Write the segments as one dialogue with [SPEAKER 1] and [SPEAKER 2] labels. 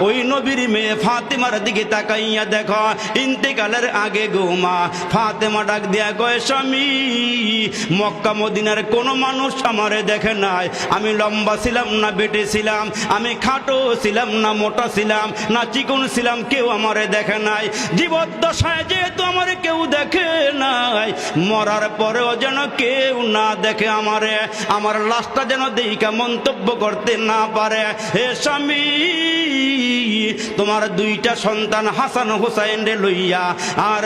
[SPEAKER 1] ওই নবীর মেয়ে ফাতেমার দিকে তাকাইয়া দেখো, ইন্তেকালের আগে গো মা ফাতেমা ডাক দিয়া কয়, স্বামী মক্কা মদিনার কোন মানুষ আমারে দেখে নাই, আমি লম্বা ছিলাম না বেটে ছিলাম, আমি খাটো ছিলাম না মোটা ছিলাম না চিকন ছিলাম, কেউ আমারে দেখে নাই। জীবদ্দশায় যেহেতু আমারে কেউ দেখে নাই, মরার পরেও যেন কেউ না দেখে আমারে, আমার লাশটা যেন দেইকা মন্তব্য করতে না পারে। হে স্বামী, তোমার দুইটা সন্তান হাসান হোসাইন রে লইয়া আর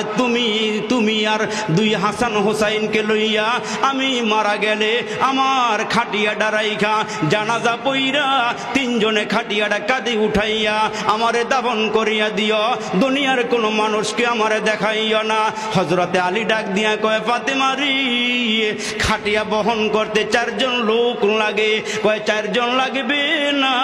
[SPEAKER 1] তুমি আর দুই হাসান হোসাইনকে লইয়া আমি মারা গেলে আমার খাটিয়াটা রাইখা জানাজা পইরা তিনজনে খাটিয়াটা কাঁধে উঠাইয়া আমারে দাফন করিয়া দিও, দুনিয়ার কোনো মানুষকে আমারে দেখাইও না। হযরতে আলী ডাক দিয়া কয়, ফাতেমারি খাটিয়া বহন করতে 4 জন লোক লাগে। কয় 4 জন লাগবে না,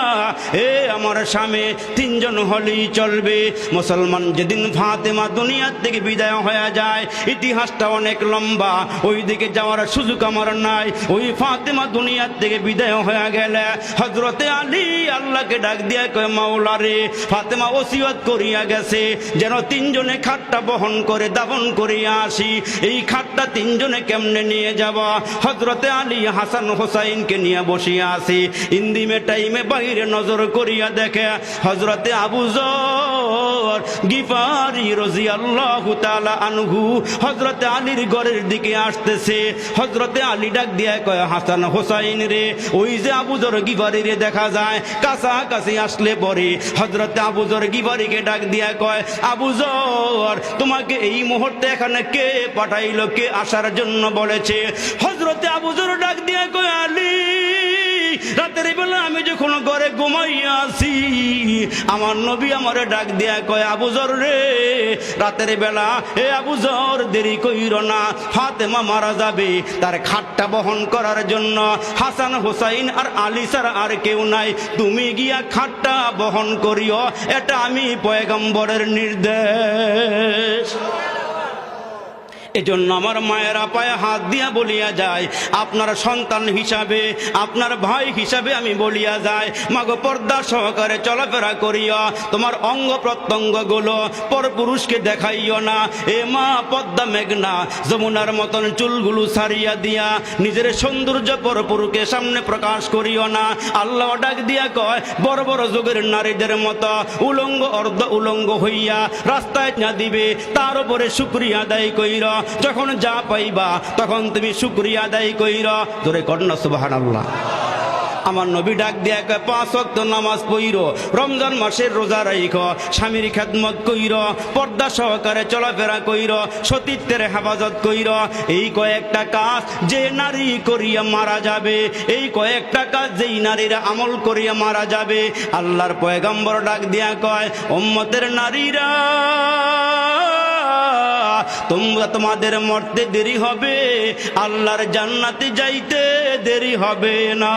[SPEAKER 1] এ আমার স্বামী 3 জন হলেই চলবে। মুসলমান যেদিন ফাতেমা দুনিয়ার থেকে বিদায় হয়ে যায়, ইতিহাসটা অনেক লম্বা, ওই দিকে যাওয়ার সুযোগ আমার নাই। ওই ফাতেমা দুনিয়ার থেকে বিদায় হয়ে গেলে হযরতে আলী আল্লাহকে ডাক দিয়া কয়, মাওলা রে, ফাতেমা ওসিয়ত করিয়া গেছে যেন 3 জনে খাটটা বহন করে দাফন করিয়া আসি। এই খাটটা 3 জনে কেমনে নিয়ে যাব? হযরতে আলী হাসান হোসাইনকে নিয়ে বসিয়া আসি। ইন্দিমে টাইমে বাইরে নজর করিয়া দেখে হযরতে আবু যর গিফারি রাদিয়াল্লাহু তাআলা আনহু হযরতে আলীর ঘরের দিকে আসতেছে। হযরতে আলী ডাক দিয়া কয়, হাসান হোসাইন রে, ওই যে আবু যর গিফারি রে দেখা যায়। কাছাকাছি আসলে পরে হযরতে আবু যর গিফারিকে ডাক দিয়া কয়, আবু যর, তোমাকে এই মুহূর্তে এখানে কে পাঠাইলো, কে আসার জন্য বলেছে? হযরতে আবু যর ডাক দিয়া কয়, আলী, রাতের বেলা আমি যখন ঘরে ঘুমাইয়া আছি, আমার নবী আমারে ডাক দিয়া কয়, আবু যর রে, রাতের বেলা হে আবু যর, দেরি কইরো না, ফাতেমা মারা যাবে, তার খাটটা বহন করার জন্য হাসান হোসাইন আর আলী ছাড়া আর কেউ নাই, তুমি গিয়া খাটটা বহন করিও, এটা আমি পয়গম্বরের নির্দেশ। এজন্য আমার মায়েরা পায়ে হাত দিয়া বলিয়া যায়, আপনার সন্তান হিসাবে, আপনার ভাই হিসাবে আমি বলিয়া যাই, মাগো পর্দা সহকারে চলাফেরা করিও, তোমার অঙ্গ প্রত্যঙ্গ গুলো পরপুরুষকে দেখাইও না। এ মা পদ্মা মেঘনা যমুনার মতন চুলগুলো ছাড়িয়া দিয়া নিজের সৌন্দর্য পরপুরুষের সামনে প্রকাশ করিও না। আল্লাহ ডাক দিয়া কয়, বড় বড় যুগের নারীদের মতো উলঙ্গ অর্ধ উলঙ্গ হইয়া রাস্তায় না দিবে, তার উপরে শুকরিয়া আদায় কইর, যখন যা পাইবা তখন তুমি শুকরিয়া আদায় কইর। জোরে কন্যা সুবহানাল্লাহ। আমার নবী ডাক দিয়া কয়, 5 ওয়াক্ত নামাজ পড়িও, রমজান মাসের রোজা রাইখো, স্বামীর খেদমত কইর, পর্দা সহকারে চলাফেরা কইর, সতীত্বের হেফাজত কইর। এই কয়েকটা কাজ যে নারী করিয়া মারা যাবে, এই কয়েকটা কাজ যেই নারীরা আমল করিয়া মারা যাবে, আল্লাহর পয়গম্বর ডাক দিয়া কয়, উম্মতের নারীরা, তোমরা তোমাদের মরতে দেরি হবে, আল্লাহর জান্নাতে যাইতে দেরি হবে না।